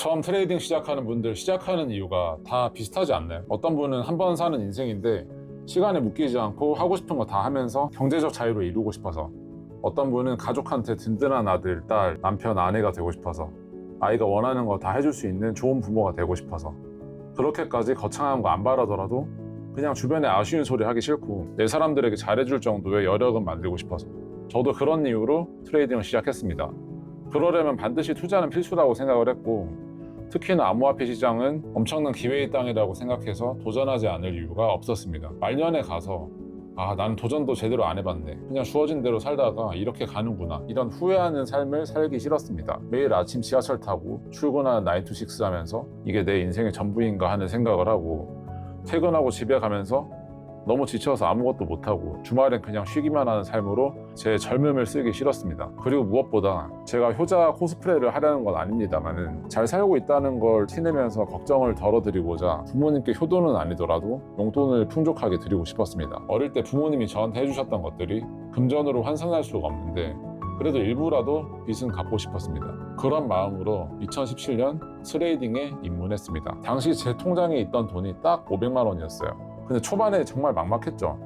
처음 트레이딩 시작하는 분들 시작하는 이유가 다 비슷하지 않나요? 어떤 분은 한 번 사는 인생인데 시간에 묶이지 않고 하고 싶은 거 다 하면서 경제적 자유를 이루고 싶어서, 어떤 분은 가족한테 든든한 아들, 딸, 남편, 아내가 되고 싶어서, 아이가 원하는 거 다 해줄 수 있는 좋은 부모가 되고 싶어서, 그렇게까지 거창한 거 안 바라더라도 그냥 주변에 아쉬운 소리 하기 싫고 내 사람들에게 잘해줄 정도의 여력은 만들고 싶어서, 저도 그런 이유로 트레이딩을 시작했습니다. 그러려면 반드시 투자는 필수라고 생각을 했고, 특히나 암호화폐 시장은 엄청난 기회의 땅이라고 생각해서 도전하지 않을 이유가 없었습니다. 말년에 가서 나는 도전도 제대로 안 해봤네, 그냥 주어진 대로 살다가 이렇게 가는구나, 이런 후회하는 삶을 살기 싫었습니다. 매일 아침 지하철 타고 출근하는 9to6 하면서 이게 내 인생의 전부인가 하는 생각을 하고, 퇴근하고 집에 가면서 너무 지쳐서 아무것도 못하고 주말엔 그냥 쉬기만 하는 삶으로 제 젊음을 쓰기 싫었습니다. 그리고 무엇보다 제가 효자 코스프레를 하려는 건 아닙니다만은, 잘 살고 있다는 걸 티내면서 걱정을 덜어드리고자 부모님께 효도는 아니더라도 용돈을 풍족하게 드리고 싶었습니다. 어릴 때 부모님이 저한테 해주셨던 것들이 금전으로 환산할 수가 없는데 그래도 일부라도 빚은 갚고 싶었습니다. 그런 마음으로 2017년 트레이딩에 입문했습니다. 당시 제 통장에 있던 돈이 딱 500만 원이었어요. 근데 초반에 정말 막막했죠.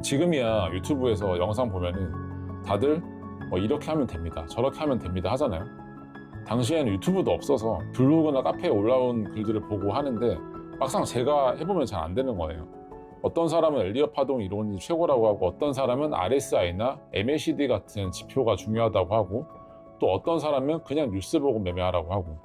지금이야 유튜브에서 영상 보면은 다들 이렇게 하면 됩니다, 저렇게 하면 됩니다 하잖아요. 당시에는 유튜브도 없어서 블로그나 카페에 올라온 글들을 보고 하는데 막상 제가 해보면 잘 안 되는 거예요. 어떤 사람은 엘리엇 파동 이론이 최고라고 하고, 어떤 사람은 RSI나 MACD 같은 지표가 중요하다고 하고, 또 어떤 사람은 그냥 뉴스 보고 매매하라고 하고,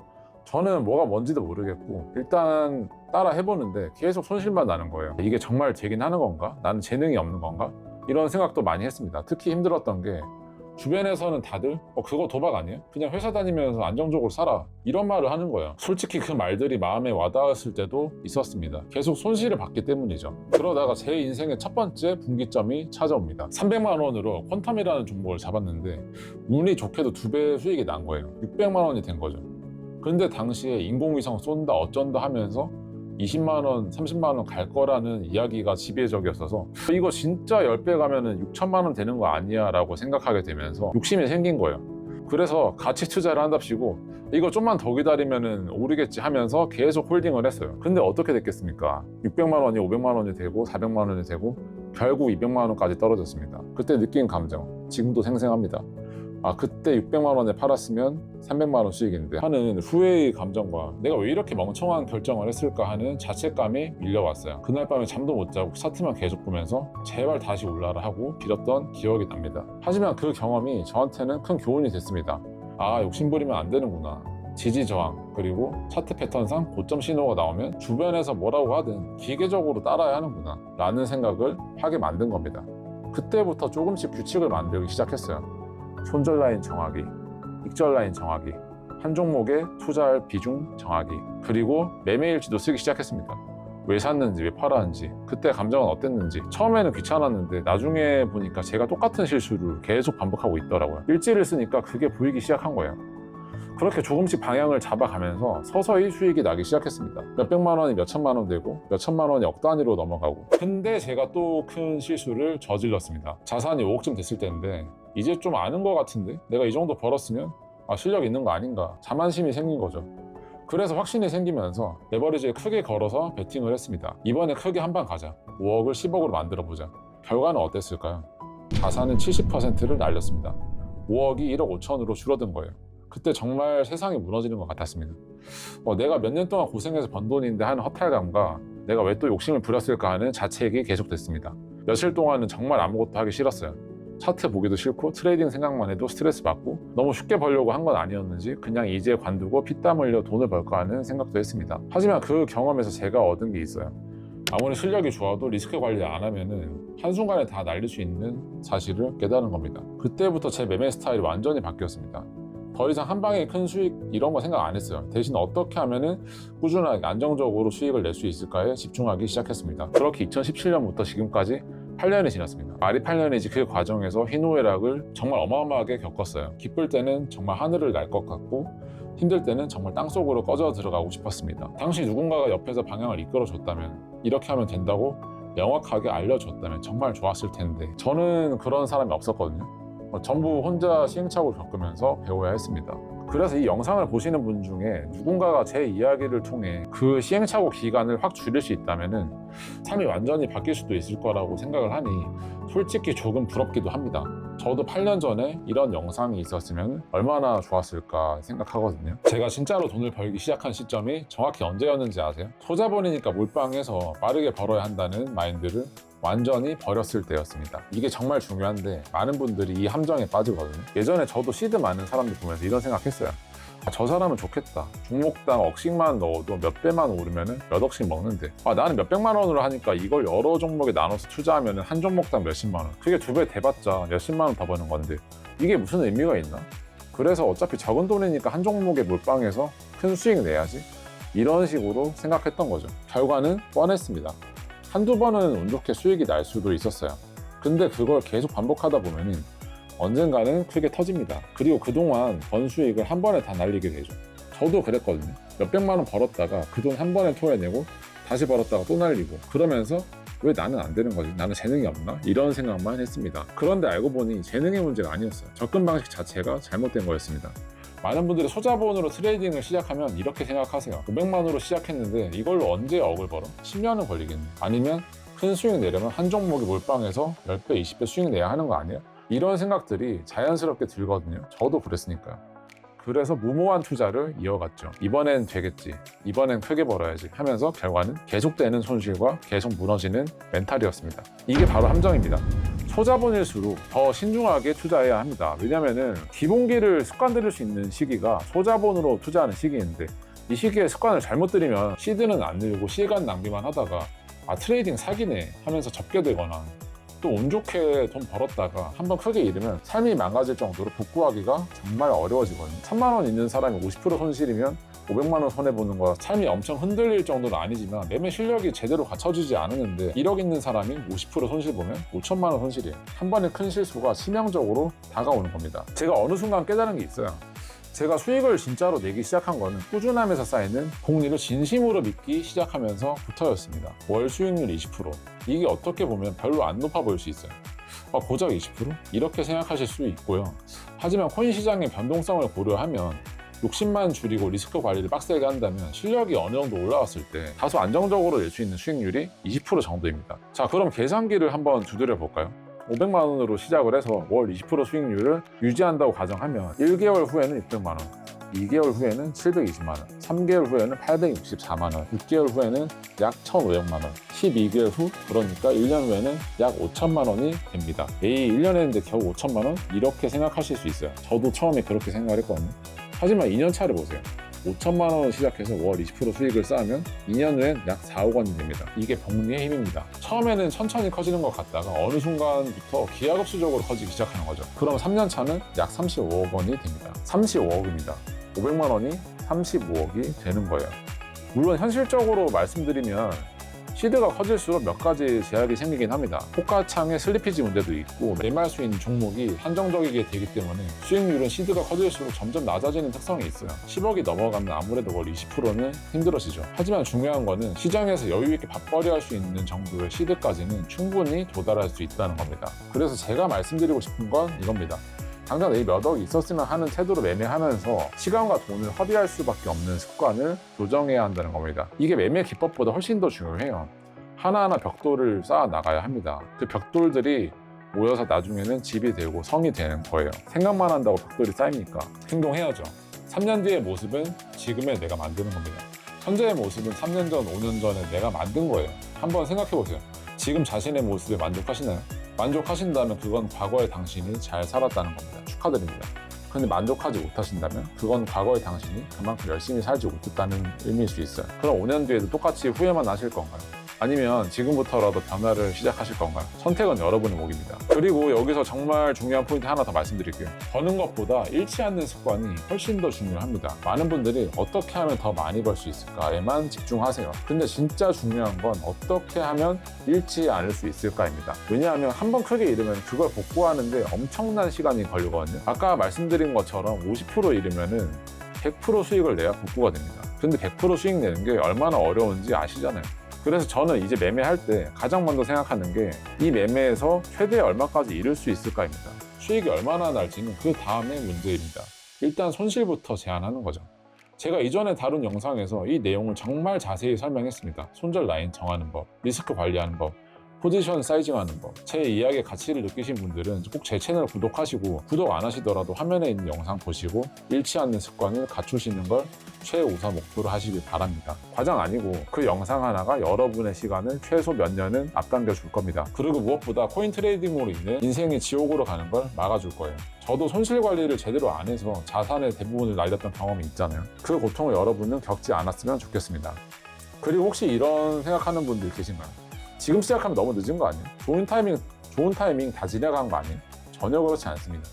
저는 뭐가 뭔지도 모르겠고 일단 따라 해보는데 계속 손실만 나는 거예요. 이게 정말 되긴 하는 건가? 나는 재능이 없는 건가? 이런 생각도 많이 했습니다. 특히 힘들었던 게 주변에서는 다들 그거 도박 아니에요? 그냥 회사 다니면서 안정적으로 살아, 이런 말을 하는 거예요. 솔직히 그 말들이 마음에 와닿았을 때도 있었습니다. 계속 손실을 봤기 때문이죠. 그러다가 제 인생의 첫 번째 분기점이 찾아옵니다. 300만 원으로 퀀텀이라는 종목을 잡았는데 운이 좋게도 2배 수익이 난 거예요. 600만 원이 된 거죠. 근데 당시에 인공위성 쏜다 어쩐다 하면서 20만 원, 30만 원 갈 거라는 이야기가 지배적이었어서 이거 진짜 10배 가면은 6천만 원 되는 거 아니야 라고 생각하게 되면서 욕심이 생긴 거예요. 그래서 가치 투자를 한답시고 이거 좀만 더 기다리면은 오르겠지 하면서 계속 홀딩을 했어요. 근데 어떻게 됐겠습니까? 600만 원이 500만 원이 되고 400만 원이 되고 결국 200만 원까지 떨어졌습니다. 그때 느낀 감정 지금도 생생합니다. 그때 600만 원에 팔았으면 300만 원 수익인데 하는 후회의 감정과 내가 왜 이렇게 멍청한 결정을 했을까 하는 자책감이 밀려왔어요. 그날 밤에 잠도 못 자고 차트만 계속 보면서 제발 다시 올라라 하고 빌었던 기억이 납니다. 하지만 그 경험이 저한테는 큰 교훈이 됐습니다. 욕심부리면 안 되는구나. 지지 저항, 그리고 차트 패턴상 고점 신호가 나오면 주변에서 뭐라고 하든 기계적으로 따라야 하는구나 라는 생각을 하게 만든 겁니다. 그때부터 조금씩 규칙을 만들기 시작했어요. 손절 라인 정하기, 익절 라인 정하기, 한 종목에 투자할 비중 정하기, 그리고 매매일지도 쓰기 시작했습니다. 왜 샀는지, 왜 팔았는지, 그때 감정은 어땠는지. 처음에는 귀찮았는데 나중에 보니까 제가 똑같은 실수를 계속 반복하고 있더라고요. 일지를 쓰니까 그게 보이기 시작한 거예요. 그렇게 조금씩 방향을 잡아가면서 서서히 수익이 나기 시작했습니다. 몇백만 원이 몇천만 원 되고 몇천만 원이 억 단위로 넘어가고. 근데 제가 또 큰 실수를 저질렀습니다. 자산이 5억쯤 됐을 때인데 이제 좀 아는 것 같은데 내가 이 정도 벌었으면 실력 있는 거 아닌가, 자만심이 생긴 거죠. 그래서 확신이 생기면서 레버리지를 크게 걸어서 베팅을 했습니다. 이번에 크게 한 방 가자, 5억을 10억으로 만들어 보자. 결과는 어땠을까요? 자산은 70%를 날렸습니다. 5억이 1억 5천으로 줄어든 거예요. 그때 정말 세상이 무너지는 것 같았습니다. 내가 몇 년 동안 고생해서 번 돈인데 하는 허탈감과 내가 왜 또 욕심을 부렸을까 하는 자책이 계속됐습니다. 며칠 동안은 정말 아무것도 하기 싫었어요. 차트 보기도 싫고 트레이딩 생각만 해도 스트레스 받고, 너무 쉽게 벌려고 한 건 아니었는지 그냥 이제 관두고 피땀 흘려 돈을 벌까 하는 생각도 했습니다. 하지만 그 경험에서 제가 얻은 게 있어요. 아무리 실력이 좋아도 리스크 관리 안 하면은 한순간에 다 날릴 수 있는 사실을 깨달은 겁니다. 그때부터 제 매매 스타일이 완전히 바뀌었습니다. 더 이상 한 방에 큰 수익 이런 거 생각 안 했어요. 대신 어떻게 하면은 꾸준하게 안정적으로 수익을 낼 수 있을까에 집중하기 시작했습니다. 그렇게 2017년부터 지금까지 8년이 지났습니다. 말이 8년이지 그 과정에서 희노애락을 정말 어마어마하게 겪었어요. 기쁠 때는 정말 하늘을 날 것 같고, 힘들 때는 정말 땅속으로 꺼져 들어가고 싶었습니다. 당시 누군가가 옆에서 방향을 이끌어줬다면, 이렇게 하면 된다고 명확하게 알려줬다면 정말 좋았을 텐데, 저는 그런 사람이 없었거든요. 전부 혼자 시행착오를 겪으면서 배워야 했습니다. 그래서 이 영상을 보시는 분 중에 누군가가 제 이야기를 통해 그 시행착오 기간을 확 줄일 수 있다면은 삶이 완전히 바뀔 수도 있을 거라고 생각을 하니 솔직히 조금 부럽기도 합니다. 저도 8년 전에 이런 영상이 있었으면 얼마나 좋았을까 생각하거든요. 제가 진짜로 돈을 벌기 시작한 시점이 정확히 언제였는지 아세요? 소자본이니까 몰빵해서 빠르게 벌어야 한다는 마인드를 완전히 버렸을 때였습니다. 이게 정말 중요한데 많은 분들이 이 함정에 빠지거든요. 예전에 저도 시드 많은 사람들 보면서 이런 생각했어요. 저 사람은 좋겠다. 종목당 억씩만 넣어도 몇 배만 오르면 몇 억씩 먹는데 나는 몇 백만 원으로 하니까 이걸 여러 종목에 나눠서 투자하면 한 종목당 몇십만 원, 그게 2배 돼봤자 몇십만 원 더 버는 건데 이게 무슨 의미가 있나? 그래서 어차피 적은 돈이니까 한 종목에 몰빵해서 큰 수익 내야지, 이런 식으로 생각했던 거죠. 결과는 뻔했습니다. 한두 번은 운 좋게 수익이 날 수도 있었어요. 근데 그걸 계속 반복하다 보면은 언젠가는 크게 터집니다. 그리고 그동안 번 수익을 한 번에 다 날리게 되죠. 저도 그랬거든요. 몇백만 원 벌었다가 그 돈 한 번에 토해내고 다시 벌었다가 또 날리고, 그러면서 왜 나는 안 되는 거지? 나는 재능이 없나? 이런 생각만 했습니다. 그런데 알고 보니 재능의 문제가 아니었어요. 접근 방식 자체가 잘못된 거였습니다. 많은 분들이 소자본으로 트레이딩을 시작하면 이렇게 생각하세요. 500만 원으로 시작했는데 이걸로 언제 억을 벌어? 10년은 걸리겠네. 아니면 큰 수익 내려면 한 종목에 몰빵해서 10배, 20배 수익 내야 하는 거 아니에요? 이런 생각들이 자연스럽게 들거든요. 저도 그랬으니까요. 그래서 무모한 투자를 이어갔죠. 이번엔 되겠지, 이번엔 크게 벌어야지 하면서 결과는 계속되는 손실과 계속 무너지는 멘탈이었습니다. 이게 바로 함정입니다. 소자본일수록 더 신중하게 투자해야 합니다. 왜냐면은 기본기를 습관 들일 수 있는 시기가 소자본으로 투자하는 시기인데, 이 시기에 습관을 잘못 들이면 시드는 안 늘고 시간 낭비만 하다가 트레이딩 사기네 하면서 접게 되거나, 또 운 좋게 돈 벌었다가 한번 크게 잃으면 삶이 망가질 정도로 복구하기가 정말 어려워지거든요. 3만 원 있는 사람이 50% 손실이면 500만 원 손해보는 거라 삶이 엄청 흔들릴 정도는 아니지만 매매 실력이 제대로 갖춰지지 않았는데 1억 있는 사람이 50% 손실 보면 5천만 원 손실이에요. 한 번의 큰 실수가 치명적으로 다가오는 겁니다. 제가 어느 순간 깨달은 게 있어요. 제가 수익을 진짜로 내기 시작한 거는 꾸준함에서 쌓이는 복리를 진심으로 믿기 시작하면서부터였습니다. 월 수익률 20%. 이게 어떻게 보면 별로 안 높아 보일 수 있어요. 고작 20%? 이렇게 생각하실 수 있고요. 하지만 코인 시장의 변동성을 고려하면 욕심만 줄이고 리스크 관리를 빡세게 한다면 실력이 어느 정도 올라왔을 때 다소 안정적으로 낼 수 있는 수익률이 20% 정도입니다. 자, 그럼 계산기를 한번 두드려 볼까요? 500만 원으로 시작을 해서 월 20% 수익률을 유지한다고 가정하면 1개월 후에는 600만 원, 2개월 후에는 720만 원, 3개월 후에는 864만 원, 6개월 후에는 약 1,500만 원, 12개월 후, 그러니까 1년 후에는 약 5천만 원이 됩니다. 에이, 1년에 했는데 겨우 5천만 원? 이렇게 생각하실 수 있어요. 저도 처음에 그렇게 생각을 했거든요. 하지만 2년 차를 보세요. 5천만 원 시작해서 월 20% 수익을 쌓으면 2년 후엔 약 4억 원이 됩니다. 이게 복리의 힘입니다. 처음에는 천천히 커지는 것 같다가 어느 순간부터 기하급수적으로 커지기 시작하는 거죠. 그럼 3년 차는 약 35억 원이 됩니다. 35억입니다. 500만 원이 35억이 되는 거예요. 물론 현실적으로 말씀드리면 시드가 커질수록 몇 가지 제약이 생기긴 합니다. 호가창의 슬리피지 문제도 있고 매매할 수 있는 종목이 한정적이게 되기 때문에 수익률은 시드가 커질수록 점점 낮아지는 특성이 있어요. 10억이 넘어가면 아무래도 월 20%는 힘들어지죠. 하지만 중요한 거는 시장에서 여유 있게 밥벌이 할 수 있는 정도의 시드까지는 충분히 도달할 수 있다는 겁니다. 그래서 제가 말씀드리고 싶은 건 이겁니다. 당장 내일 몇 억이 있었으면 하는 태도로 매매하면서 시간과 돈을 허비할 수밖에 없는 습관을 교정해야 한다는 겁니다. 이게 매매 기법보다 훨씬 더 중요해요. 하나하나 벽돌을 쌓아 나가야 합니다. 그 벽돌들이 모여서 나중에는 집이 되고 성이 되는 거예요. 생각만 한다고 벽돌이 쌓입니까? 행동해야죠. 3년 뒤의 모습은 지금의 내가 만드는 겁니다. 현재의 모습은 3년 전, 5년 전에 내가 만든 거예요. 한번 생각해 보세요. 지금 자신의 모습에 만족하시나요? 만족하신다면 그건 과거의 당신이 잘 살았다는 겁니다. 축하드립니다. 근데 만족하지 못하신다면 그건 과거의 당신이 그만큼 열심히 살지 못했다는 의미일 수 있어요. 그럼 5년 뒤에도 똑같이 후회만 하실 건가요? 아니면 지금부터라도 변화를 시작하실 건가요? 선택은 여러분의 몫입니다. 그리고 여기서 정말 중요한 포인트 하나 더 말씀드릴게요. 버는 것보다 잃지 않는 습관이 훨씬 더 중요합니다. 많은 분들이 어떻게 하면 더 많이 벌 수 있을까에만 집중하세요. 근데 진짜 중요한 건 어떻게 하면 잃지 않을 수 있을까입니다. 왜냐하면 한번 크게 잃으면 그걸 복구하는데 엄청난 시간이 걸리거든요. 아까 말씀드린 것처럼 50% 잃으면은 100% 수익을 내야 복구가 됩니다. 근데 100% 수익 내는 게 얼마나 어려운지 아시잖아요. 그래서 저는 이제 매매할 때 가장 먼저 생각하는 게 이 매매에서 최대 얼마까지 잃을 수 있을까입니다. 수익이 얼마나 날지는 그 다음의 문제입니다. 일단 손실부터 제한하는 거죠. 제가 이전에 다룬 영상에서 이 내용을 정말 자세히 설명했습니다. 손절 라인 정하는 법, 리스크 관리하는 법, 포지션 사이징하는 법. 제 이야기의 가치를 느끼신 분들은 꼭 제 채널 구독하시고, 구독 안 하시더라도 화면에 있는 영상 보시고 잃지 않는 습관을 갖추시는 걸 최우선 목표로 하시길 바랍니다. 과장 아니고 그 영상 하나가 여러분의 시간을 최소 몇 년은 앞당겨 줄 겁니다. 그리고 무엇보다 코인 트레이딩으로 인해 인생의 지옥으로 가는 걸 막아줄 거예요. 저도 손실 관리를 제대로 안 해서 자산의 대부분을 날렸던 경험이 있잖아요. 그 고통을 여러분은 겪지 않았으면 좋겠습니다. 그리고 혹시 이런 생각하는 분들 계신가요? 지금 시작하면 너무 늦은 거 아니에요? 좋은 타이밍 다 지나간 거 아니에요? 전혀 그렇지 않습니다.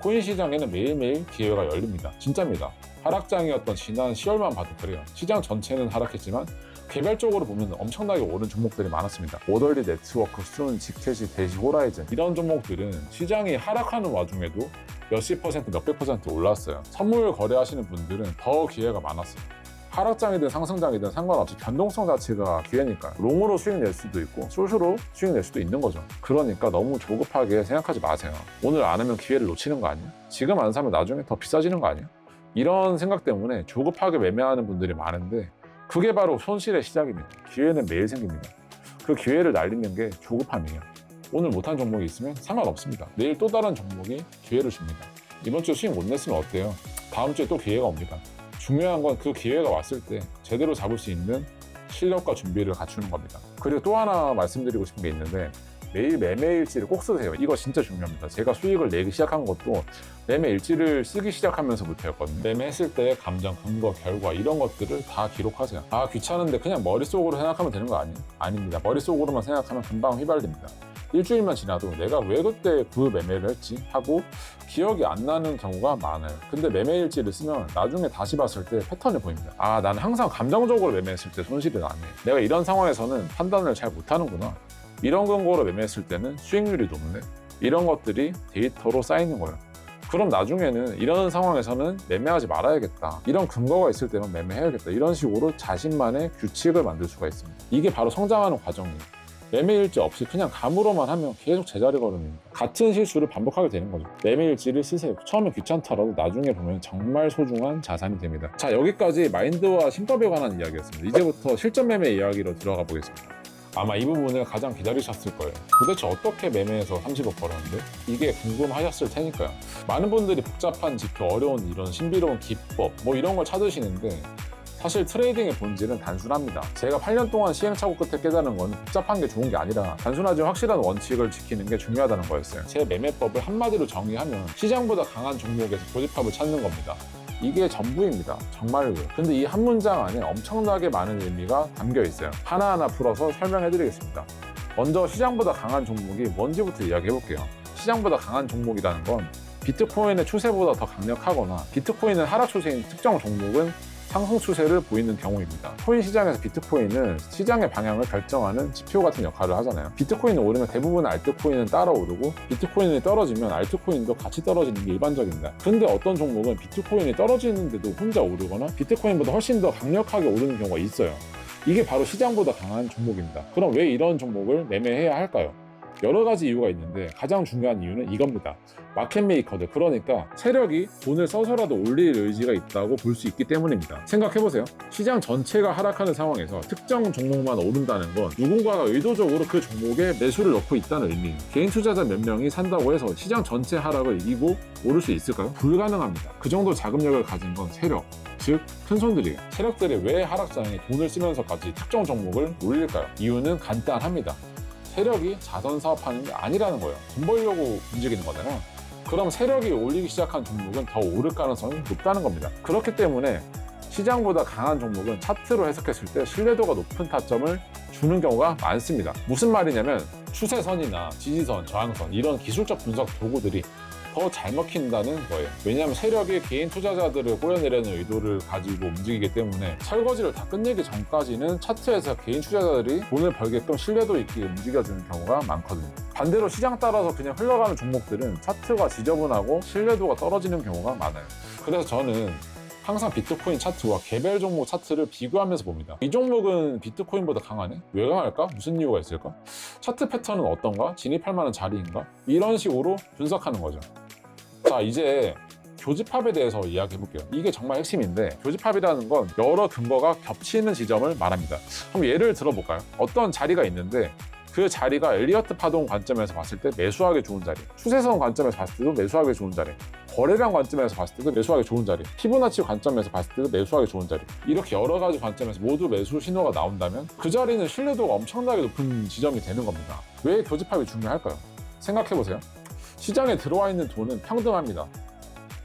코인 시장에는 매일매일 기회가 열립니다. 진짜입니다. 하락장이었던 지난 10월만 봐도 그래요. 시장 전체는 하락했지만 개별적으로 보면 엄청나게 오른 종목들이 많았습니다. 오더리 네트워크, 순, 지켓이, 대시, 호라이즌 이런 종목들은 시장이 하락하는 와중에도 몇십 퍼센트, 몇백 퍼센트 올랐어요. 선물 거래하시는 분들은 더 기회가 많았어요. 하락장이든 상승장이든 상관없이 변동성 자체가 기회니까요. 롱으로 수익 낼 수도 있고 숏으로 수익 낼 수도 있는 거죠. 그러니까 너무 조급하게 생각하지 마세요. 오늘 안 하면 기회를 놓치는 거 아니에요? 지금 안 사면 나중에 더 비싸지는 거 아니에요? 이런 생각 때문에 조급하게 매매하는 분들이 많은데 그게 바로 손실의 시작입니다. 기회는 매일 생깁니다. 그 기회를 날리는 게 조급함이에요. 오늘 못한 종목이 있으면 상관없습니다. 내일 또 다른 종목이 기회를 줍니다. 이번 주에 수익 못 냈으면 어때요? 다음 주에 또 기회가 옵니다. 중요한 건 그 기회가 왔을 때 제대로 잡을 수 있는 실력과 준비를 갖추는 겁니다. 그리고 또 하나 말씀드리고 싶은 게 있는데 매일 매매 일지를 꼭 쓰세요. 이거 진짜 중요합니다. 제가 수익을 내기 시작한 것도 매매 일지를 쓰기 시작하면서부터였거든요. 매매했을 때의 감정, 근거, 결과 이런 것들을 다 기록하세요. 아 귀찮은데 그냥 머릿속으로 생각하면 되는 거 아니에요? 아닙니다. 머릿속으로만 생각하면 금방 휘발립니다. 일주일만 지나도 내가 왜 그때 그 매매를 했지? 하고 기억이 안 나는 경우가 많아요. 근데 매매 일지를 쓰면 나중에 다시 봤을 때 패턴이 보입니다. 아, 나는 항상 감정적으로 매매했을 때 손실이 나네. 내가 이런 상황에서는 판단을 잘 못하는구나. 이런 근거로 매매했을 때는 수익률이 높네. 이런 것들이 데이터로 쌓이는 거예요. 그럼 나중에는 이런 상황에서는 매매하지 말아야겠다. 이런 근거가 있을 때는 매매해야겠다. 이런 식으로 자신만의 규칙을 만들 수가 있습니다. 이게 바로 성장하는 과정이에요. 매매일지 없이 그냥 감으로만 하면 계속 제자리 걸음입니다. 같은 실수를 반복하게 되는 거죠. 매매일지를 쓰세요. 처음엔 귀찮더라도 나중에 보면 정말 소중한 자산이 됩니다. 자, 여기까지 마인드와 신법에 관한 이야기였습니다. 이제부터 실전 매매 이야기로 들어가 보겠습니다. 아마 이 부분을 가장 기다리셨을 거예요. 도대체 어떻게 매매해서 30억 벌었는데? 이게 궁금하셨을 테니까요. 많은 분들이 복잡한 지표, 어려운 이런 신비로운 기법 뭐 이런 걸 찾으시는데 사실 트레이딩의 본질은 단순합니다. 제가 8년 동안 시행착오 끝에 깨달은 건 복잡한 게 좋은 게 아니라 단순하지 확실한 원칙을 지키는 게 중요하다는 거였어요. 제 매매법을 한마디로 정의하면 시장보다 강한 종목에서 고집합을 찾는 겁니다. 이게 전부입니다. 정말로. 근데 이 한 문장 안에 엄청나게 많은 의미가 담겨 있어요. 하나하나 풀어서 설명해 드리겠습니다. 먼저 시장보다 강한 종목이 뭔지부터 이야기해 볼게요. 시장보다 강한 종목이라는 건 비트코인의 추세보다 더 강력하거나 비트코인은 하락 추세인 특정 종목은 상승 추세를 보이는 경우입니다. 코인 시장에서 비트코인은 시장의 방향을 결정하는 지표 같은 역할을 하잖아요. 비트코인이 오르면 대부분의 알트코인은 따라 오르고 비트코인이 떨어지면 알트코인도 같이 떨어지는 게 일반적입니다. 근데 어떤 종목은 비트코인이 떨어지는데도 혼자 오르거나 비트코인보다 훨씬 더 강력하게 오르는 경우가 있어요. 이게 바로 시장보다 강한 종목입니다. 그럼 왜 이런 종목을 매매해야 할까요? 여러 가지 이유가 있는데 가장 중요한 이유는 이겁니다. 마켓메이커들, 그러니까 세력이 돈을 써서라도 올릴 의지가 있다고 볼 수 있기 때문입니다. 생각해보세요. 시장 전체가 하락하는 상황에서 특정 종목만 오른다는 건 누군가가 의도적으로 그 종목에 매수를 넣고 있다는 의미예요. 개인 투자자 몇 명이 산다고 해서 시장 전체 하락을 이기고 오를 수 있을까요? 불가능합니다. 그 정도 자금력을 가진 건 세력, 즉 큰손들이에요. 세력들이 왜 하락장에 돈을 쓰면서까지 특정 종목을 올릴까요? 이유는 간단합니다. 세력이 자선 사업하는 게 아니라는 거예요. 돈 벌려고 움직이는 거잖아요. 그럼 세력이 올리기 시작한 종목은 더 오를 가능성이 높다는 겁니다. 그렇기 때문에 시장보다 강한 종목은 차트로 해석했을 때 신뢰도가 높은 타점을 주는 경우가 많습니다. 무슨 말이냐면 추세선이나 지지선, 저항선 이런 기술적 분석 도구들이 더 잘 먹힌다는 거예요. 왜냐하면 세력이 개인 투자자들을 꼬여내려는 의도를 가지고 움직이기 때문에 설거지를 다 끝내기 전까지는 차트에서 개인 투자자들이 돈을 벌게끔 신뢰도 있게 움직여주는 경우가 많거든요. 반대로 시장 따라서 그냥 흘러가는 종목들은 차트가 지저분하고 신뢰도가 떨어지는 경우가 많아요. 그래서 저는 항상 비트코인 차트와 개별 종목 차트를 비교하면서 봅니다. 이 종목은 비트코인보다 강하네? 왜 강할까? 무슨 이유가 있을까? 차트 패턴은 어떤가? 진입할 만한 자리인가? 이런 식으로 분석하는 거죠. 자, 이제 교집합에 대해서 이야기해 볼게요. 이게 정말 핵심인데, 교집합이라는 건 여러 근거가 겹치는 지점을 말합니다. 한번 예를 들어볼까요? 어떤 자리가 있는데 그 자리가 엘리어트 파동 관점에서 봤을 때 매수하기 좋은 자리, 추세선 관점에서 봤을 때도 매수하기 좋은 자리, 거래량 관점에서 봤을 때도 매수하기 좋은 자리, 피보나치 관점에서 봤을 때도 매수하기 좋은 자리, 이렇게 여러 가지 관점에서 모두 매수 신호가 나온다면 그 자리는 신뢰도가 엄청나게 높은 지점이 되는 겁니다. 왜 교집합이 중요할까요? 생각해보세요. 시장에 들어와 있는 돈은 평등합니다.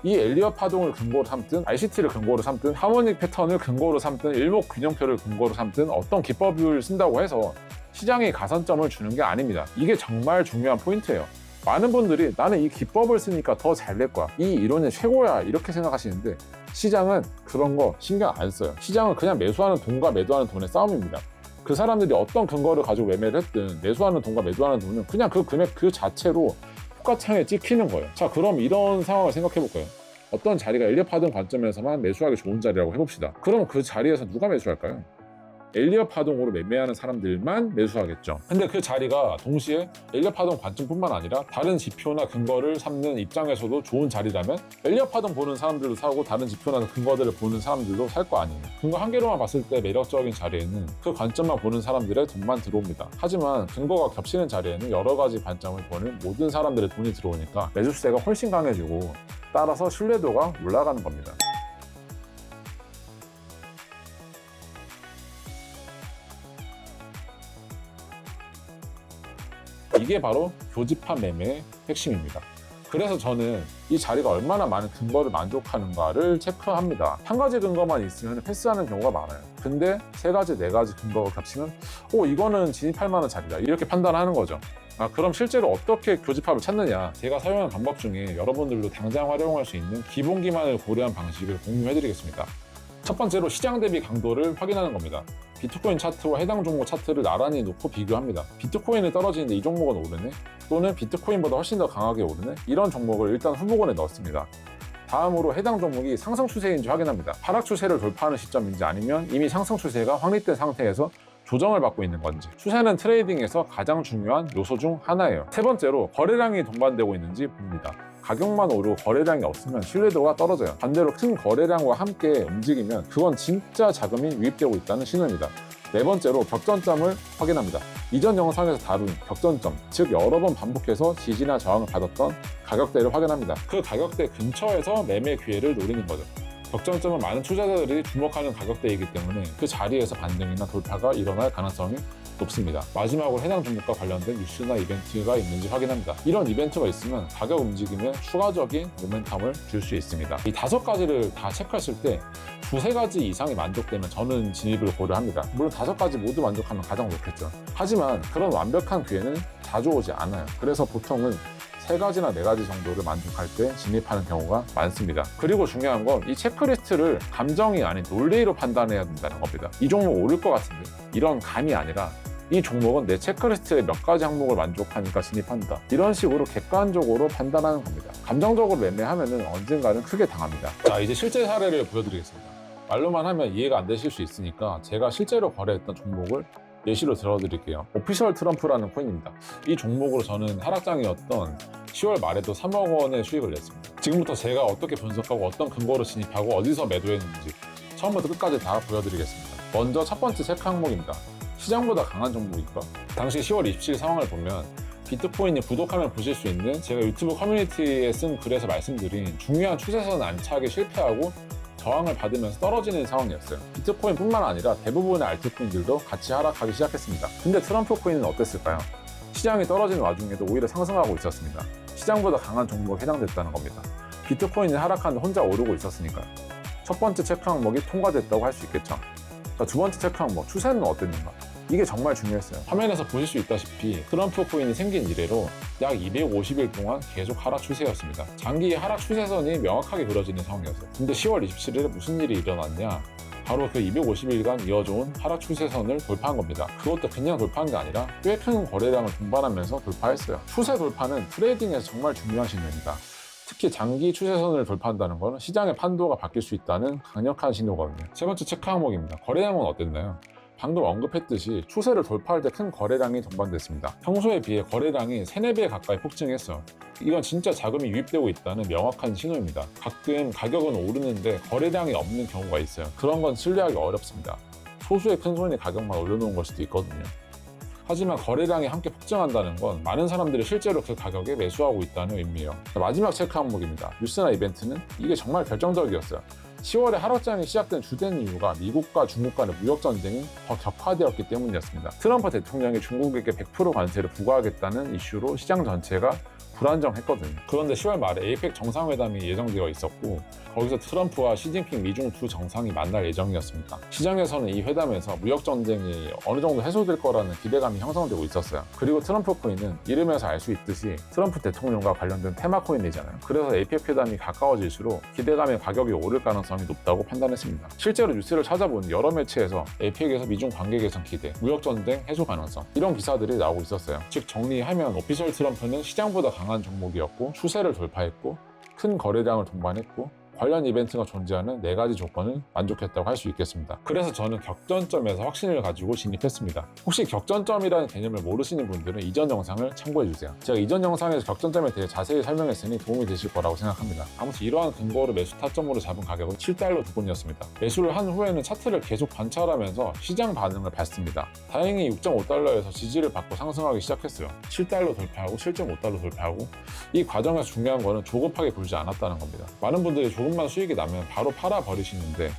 이 엘리엇 파동을 근거로 삼든 ICT를 근거로 삼든 하모닉 패턴을 근거로 삼든 일목균형표를 근거로 삼든 어떤 기법을 쓴다고 해서 시장이 가산점을 주는 게 아닙니다. 이게 정말 중요한 포인트예요. 많은 분들이 나는 이 기법을 쓰니까 더 잘 될 거야, 이 이론이 최고야, 이렇게 생각하시는데 시장은 그런 거 신경 안 써요. 시장은 그냥 매수하는 돈과 매도하는 돈의 싸움입니다. 그 사람들이 어떤 근거를 가지고 매매를 했든 매수하는 돈과 매도하는 돈은 그냥 그 금액 그 자체로 포가창에 찍히는 거예요. 자, 그럼 이런 상황을 생각해 볼까요? 어떤 자리가 엘리엇 파동 관점에서만 매수하기 좋은 자리라고 해봅시다. 그럼 그 자리에서 누가 매수할까요? 엘리엇 파동으로 매매하는 사람들만 매수하겠죠. 근데 그 자리가 동시에 엘리엇 파동 관점뿐만 아니라 다른 지표나 근거를 삼는 입장에서도 좋은 자리라면 엘리엇 파동 보는 사람들도 사고 다른 지표나 근거들을 보는 사람들도 살 거 아니에요. 근거 한 개로만 봤을 때 매력적인 자리에는 그 관점만 보는 사람들의 돈만 들어옵니다. 하지만 근거가 겹치는 자리에는 여러 가지 관점을 보는 모든 사람들의 돈이 들어오니까 매수세가 훨씬 강해지고 따라서 신뢰도가 올라가는 겁니다. 이게 바로 교집합 매매의 핵심입니다. 그래서 저는 이 자리가 얼마나 많은 근거를 만족하는가를 체크합니다. 한 가지 근거만 있으면 패스하는 경우가 많아요. 근데 세 가지, 네 가지 근거가 겹치면 이거는 진입할 만한 자리다, 이렇게 판단하는 거죠. 그럼 실제로 어떻게 교집합을 찾느냐, 제가 사용하는 방법 중에 여러분들도 당장 활용할 수 있는 기본 기반을 고려한 방식을 공유해드리겠습니다. 첫 번째로 시장 대비 강도를 확인하는 겁니다. 비트코인 차트와 해당 종목 차트를 나란히 놓고 비교합니다. 비트코인이 떨어지는데 이 종목은 오르네? 또는 비트코인보다 훨씬 더 강하게 오르네? 이런 종목을 일단 후보군에 넣습니다. 다음으로 해당 종목이 상승 추세인지 확인합니다. 하락 추세를 돌파하는 시점인지 아니면 이미 상승 추세가 확립된 상태에서 조정을 받고 있는 건지. 추세는 트레이딩에서 가장 중요한 요소 중 하나예요. 세 번째로 거래량이 동반되고 있는지 봅니다. 가격만 오르고 거래량이 없으면 신뢰도가 떨어져요. 반대로 큰 거래량과 함께 움직이면 그건 진짜 자금이 유입되고 있다는 신호입니다. 네 번째로 격전점을 확인합니다. 이전 영상에서 다룬 격전점, 즉 여러 번 반복해서 지지나 저항을 받았던 가격대를 확인합니다. 그 가격대 근처에서 매매 기회를 노리는 거죠. 격전점은 많은 투자자들이 주목하는 가격대이기 때문에 그 자리에서 반등이나 돌파가 일어날 가능성이 높습니다. 마지막으로 해당 종목과 관련된 뉴스나 이벤트가 있는지 확인합니다. 이런 이벤트가 있으면 가격 움직임에 추가적인 모멘텀을 줄 수 있습니다. 이 5가지를 다 체크했을 때 두세 가지 이상이 만족되면 저는 진입을 고려합니다. 물론 5가지 모두 만족하면 가장 좋겠죠. 하지만 그런 완벽한 기회는 자주 오지 않아요. 그래서 보통은 3가지나 4가지 정도를 만족할 때 진입하는 경우가 많습니다. 그리고 중요한 건 이 체크리스트를 감정이 아닌 논리로 판단해야 된다는 겁니다. 이 종목 오를 것 같은데, 이런 감이 아니라 이 종목은 내 체크리스트에 몇 가지 항목을 만족하니까 진입한다, 이런 식으로 객관적으로 판단하는 겁니다. 감정적으로 매매하면 언젠가는 크게 당합니다. 자, 이제 실제 사례를 보여드리겠습니다. 말로만 하면 이해가 안 되실 수 있으니까 제가 실제로 거래했던 종목을 예시로 들어드릴게요. 오피셜 트럼프라는 코인입니다. 이 종목으로 저는 하락장이었던 10월 말에도 3억 원의 수익을 냈습니다. 지금부터 제가 어떻게 분석하고 어떤 근거로 진입하고 어디서 매도했는지 처음부터 끝까지 다 보여드리겠습니다. 먼저 첫 번째 체크 항목입니다. 시장보다 강한 종목일까? 당시 10월 27일 상황을 보면 비트코인이 구독하면 보실 수 있는 제가 유튜브 커뮤니티에 쓴 글에서 말씀드린 중요한 추세선 안착에 실패하고 저항을 받으면서 떨어지는 상황이었어요. 비트코인뿐만 아니라 대부분의 알트코인들도 같이 하락하기 시작했습니다. 근데 트럼프 코인은 어땠을까요? 시장이 떨어지는 와중에도 오히려 상승하고 있었습니다. 시장보다 강한 종목에 해당됐다는 겁니다. 비트코인이 하락하는데 혼자 오르고 있었으니까요. 첫 번째 체크 항목이 통과됐다고 할 수 있겠죠. 자, 두 번째 체크 항목, 추세는 어땠는가? 이게 정말 중요했어요. 화면에서 보실 수 있다시피 트럼프 코인이 생긴 이래로 약 250일 동안 계속 하락 추세였습니다. 장기 하락 추세선이 명확하게 그려지는 상황이었어요. 근데 10월 27일에 무슨 일이 일어났냐? 바로 그 250일간 이어져온 하락 추세선을 돌파한 겁니다. 그것도 그냥 돌파한 게 아니라 꽤 큰 거래량을 동반하면서 돌파했어요. 추세 돌파는 트레이딩에서 정말 중요한 신호입니다. 특히 장기 추세선을 돌파한다는 것은 시장의 판도가 바뀔 수 있다는 강력한 신호거든요. 세 번째 체크 항목입니다. 거래량은 어땠나요? 방금 언급했듯이 추세를 돌파할 때 큰 거래량이 동반됐습니다. 평소에 비해 거래량이 3, 4배 가까이 폭증했어요. 이건 진짜 자금이 유입되고 있다는 명확한 신호입니다. 가끔 가격은 오르는데 거래량이 없는 경우가 있어요. 그런 건 신뢰하기 어렵습니다. 소수의 큰 손이 가격만 올려놓은 걸 수도 있거든요. 하지만 거래량이 함께 폭증한다는 건 많은 사람들이 실제로 그 가격에 매수하고 있다는 의미예요. 마지막 체크 항목입니다. 뉴스나 이벤트는 이게 정말 결정적이었어요. 10월에 하락장이 시작된 주된 이유가 미국과 중국 간의 무역 전쟁이 더 격화되었기 때문이었습니다. 트럼프 대통령이 중국에게 100% 관세를 부과하겠다는 이슈로 시장 전체가 불안정했거든요. 그런데 10월 말에 에이펙 정상회담이 예정되어 있었고 거기서 트럼프와 시진핑 미중 두 정상이 만날 예정이었습니다. 시장에서는 이 회담에서 무역 전쟁이 어느 정도 해소될 거라는 기대감이 형성되고 있었어요. 그리고 트럼프 코인은 이름에서 알 수 있듯이 트럼프 대통령과 관련된 테마 코인이잖아요. 그래서 에이펙 회담이 가까워질수록 기대감의 가격이 오를 가능성이 높다고 판단했습니다. 실제로 뉴스를 찾아본 여러 매체에서 에이펙에서 미중 관계 개선 기대, 무역 전쟁 해소 가능성 이런 기사들이 나오고 있었어요. 즉 정리하면 오피셜 트럼프는 시장보다 강한 종목이었고 추세를 돌파했고 큰 거래량을 동반했고 관련 이벤트가 존재하는 4가지 조건을 만족했다고 할 수 있겠습니다. 그래서 저는 격전점에서 확신을 가지고 진입했습니다. 혹시 격전점이라는 개념을 모르시는 분들은 이전 영상을 참고해주세요. 제가 이전 영상에서 격전점에 대해 자세히 설명했으니 도움이 되실 거라고 생각합니다. 아무튼 이러한 근거로 매수 타점으로 잡은 가격은 7달러 부근이었습니다. 매수를 한 후에는 차트를 계속 관찰하면서 시장 반응을 봤습니다. 다행히 6.5달러에서 지지를 받고 상승하기 시작했어요. 7달러 돌파하고 7.5달러 돌파하고 이 과정에서 중요한 거는 조급하게 굴지 않았다는 겁니다. 많은 분들이 조금만 수익이 나면 바로 팔아버리시는데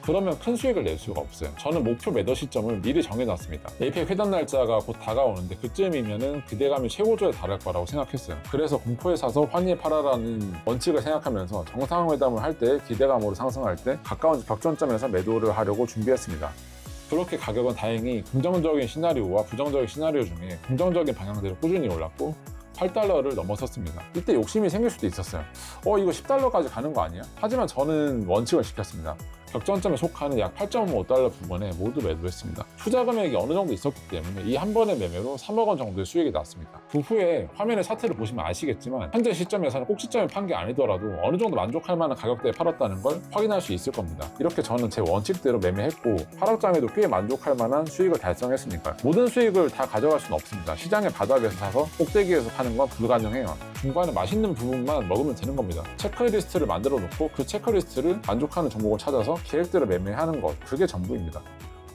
그러면 큰 수익을 낼 수가 없어요. 저는 목표 매도 시점을 미리 정해놨습니다. 에이펙 회담 날짜가 곧 다가오는데 그쯤이면은 기대감이 최고조에 달할 거라고 생각했어요. 그래서 공포에 사서 환희에 팔아라는 원칙을 생각하면서 정상회담을 할 때 기대감으로 상승할 때 가까운 격전점에서 매도를 하려고 준비했습니다. 그렇게 가격은 다행히 긍정적인 시나리오와 부정적인 시나리오 중에 긍정적인 방향대로 꾸준히 올랐고 8달러를 넘어섰습니다. 이때 욕심이 생길 수도 있었어요. 이거 10달러까지 가는 거 아니야? 하지만 저는 원칙을 지켰습니다. 격전점에 속하는 약 8.5달러 부분에 모두 매도했습니다. 투자 금액이 어느 정도 있었기 때문에 이 한 번의 매매로 3억 원 정도의 수익이 났습니다. 그 후에 화면의 차트를 보시면 아시겠지만 현재 시점에서는 꼭 시점에 판 게 아니더라도 어느 정도 만족할 만한 가격대에 팔았다는 걸 확인할 수 있을 겁니다. 이렇게 저는 제 원칙대로 매매했고 하락장에도 꽤 만족할 만한 수익을 달성했으니까요. 모든 수익을 다 가져갈 수는 없습니다. 시장의 바닥에서 사서 꼭대기에서 파는 건 불가능해요. 중간에 맛있는 부분만 먹으면 되는 겁니다. 체크리스트를 만들어 놓고 그 체크리스트를 만족하는 종목을 찾아서 계획대로 매매하는 것, 그게 전부입니다.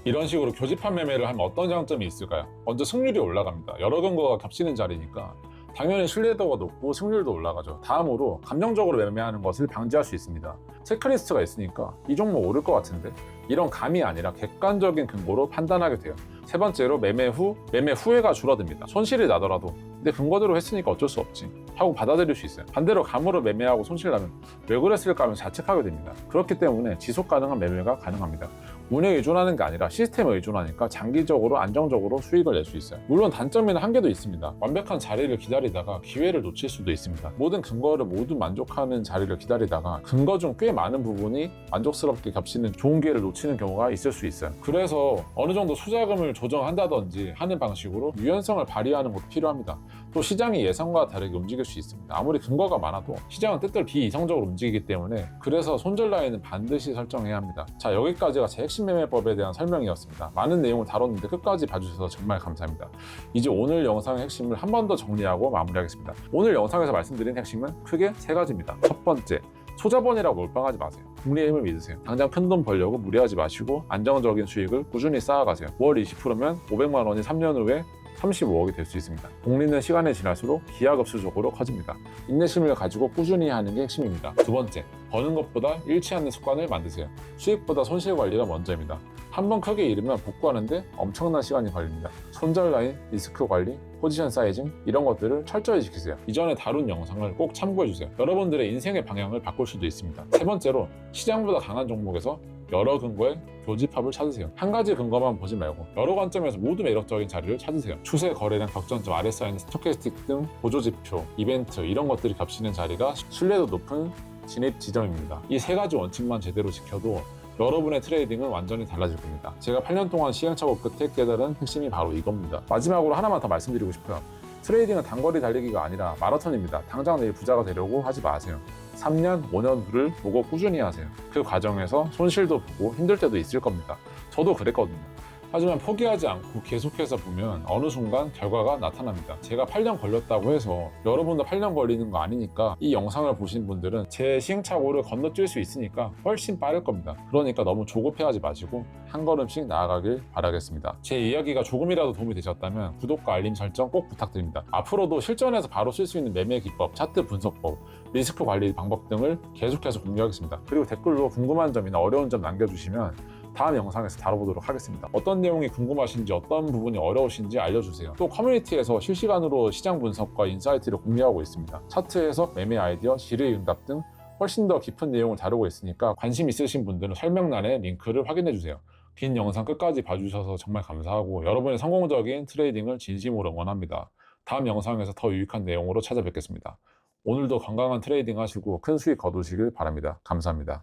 이런 식으로 교집합 매매를 하면 어떤 장점이 있을까요? 먼저 승률이 올라갑니다. 여러 근거가 겹치는 자리니까 당연히 신뢰도가 높고 승률도 올라가죠. 다음으로 감정적으로 매매하는 것을 방지할 수 있습니다. 체크리스트가 있으니까 이 종목 오를 것 같은데? 이런 감이 아니라 객관적인 근거로 판단하게 돼요. 세 번째로 매매 후회가 줄어듭니다. 손실이 나더라도 근데 근거대로 했으니까 어쩔 수 없지 하고 받아들일 수 있어요. 반대로 감으로 매매하고 손실 나면 왜 그랬을까 하면 자책하게 됩니다. 그렇기 때문에 지속 가능한 매매가 가능합니다. 운에 의존하는 게 아니라 시스템에 의존하니까 장기적으로 안정적으로 수익을 낼 수 있어요. 물론 단점에는 한계도 있습니다. 완벽한 자리를 기다리다가 기회를 놓칠 수도 있습니다. 모든 근거를 모두 만족하는 자리를 기다리다가 근거 중 꽤 많은 부분이 만족스럽게 겹치는 좋은 기회를 놓치는 경우가 있을 수 있어요. 그래서 어느 정도 투자금을 조정한다든지 하는 방식으로 유연성을 발휘하는 것도 필요합니다. 또 시장이 예상과 다르게 움직일 수 있습니다. 아무리 근거가 많아도 시장은 때때로 비이성적으로 움직이기 때문에 그래서 손절 라인은 반드시 설정해야 합니다. 자, 여기까지가 제 핵심 매매법에 대한 설명이었습니다. 많은 내용을 다뤘는데 끝까지 봐주셔서 정말 감사합니다. 이제 오늘 영상의 핵심을 한 번 더 정리하고 마무리하겠습니다. 오늘 영상에서 말씀드린 핵심은 크게 3가지입니다. 첫 번째, 소자본이라고 몰빵하지 마세요. 금리의 힘을 믿으세요. 당장 큰돈 벌려고 무리하지 마시고 안정적인 수익을 꾸준히 쌓아가세요. 월 20%면 500만 원이 3년 후에 35억이 될 수 있습니다. 복리는 시간이 지날수록 기하급수적으로 커집니다. 인내심을 가지고 꾸준히 하는 게 핵심입니다. 두 번째, 버는 것보다 잃지 않는 습관을 만드세요. 수익보다 손실 관리가 먼저입니다. 한번 크게 잃으면 복구하는데 엄청난 시간이 걸립니다. 손절 라인, 리스크 관리, 포지션 사이징 이런 것들을 철저히 지키세요. 이전에 다룬 영상을 꼭 참고해주세요. 여러분들의 인생의 방향을 바꿀 수도 있습니다. 세 번째로, 시장보다 강한 종목에서 여러 근거의 교집합을 찾으세요. 한 가지 근거만 보지 말고 여러 관점에서 모두 매력적인 자리를 찾으세요. 추세, 거래량, 격전점, 아래 쌓이는 스토캐스틱 등 보조지표, 이벤트 이런 것들이 겹치는 자리가 신뢰도 높은 진입 지점입니다. 이 3가지 원칙만 제대로 지켜도 여러분의 트레이딩은 완전히 달라질 겁니다. 제가 8년 동안 시행착오 끝에 깨달은 핵심이 바로 이겁니다. 마지막으로 하나만 더 말씀드리고 싶어요. 트레이딩은 단거리 달리기가 아니라 마라톤입니다. 당장 내일 부자가 되려고 하지 마세요. 3년, 5년 후를 보고 꾸준히 하세요. 그 과정에서 손실도 보고 힘들 때도 있을 겁니다. 저도 그랬거든요. 하지만 포기하지 않고 계속해서 보면 어느 순간 결과가 나타납니다. 제가 8년 걸렸다고 해서 여러분도 8년 걸리는 거 아니니까 이 영상을 보신 분들은 제 시행착오를 건너뛸 수 있으니까 훨씬 빠를 겁니다. 그러니까 너무 조급해하지 마시고 한 걸음씩 나아가길 바라겠습니다. 제 이야기가 조금이라도 도움이 되셨다면 구독과 알림 설정 꼭 부탁드립니다. 앞으로도 실전에서 바로 쓸 수 있는 매매 기법, 차트 분석법, 리스크 관리 방법 등을 계속해서 공유하겠습니다. 그리고 댓글로 궁금한 점이나 어려운 점 남겨주시면 다음 영상에서 다뤄보도록 하겠습니다. 어떤 내용이 궁금하신지 어떤 부분이 어려우신지 알려주세요. 또 커뮤니티에서 실시간으로 시장 분석과 인사이트를 공유하고 있습니다. 차트 해석, 매매 아이디어, 질의응답 등 훨씬 더 깊은 내용을 다루고 있으니까 관심 있으신 분들은 설명란에 링크를 확인해주세요. 긴 영상 끝까지 봐주셔서 정말 감사하고 여러분의 성공적인 트레이딩을 진심으로 응원합니다. 다음 영상에서 더 유익한 내용으로 찾아뵙겠습니다. 오늘도 건강한 트레이딩 하시고 큰 수익 거두시길 바랍니다. 감사합니다.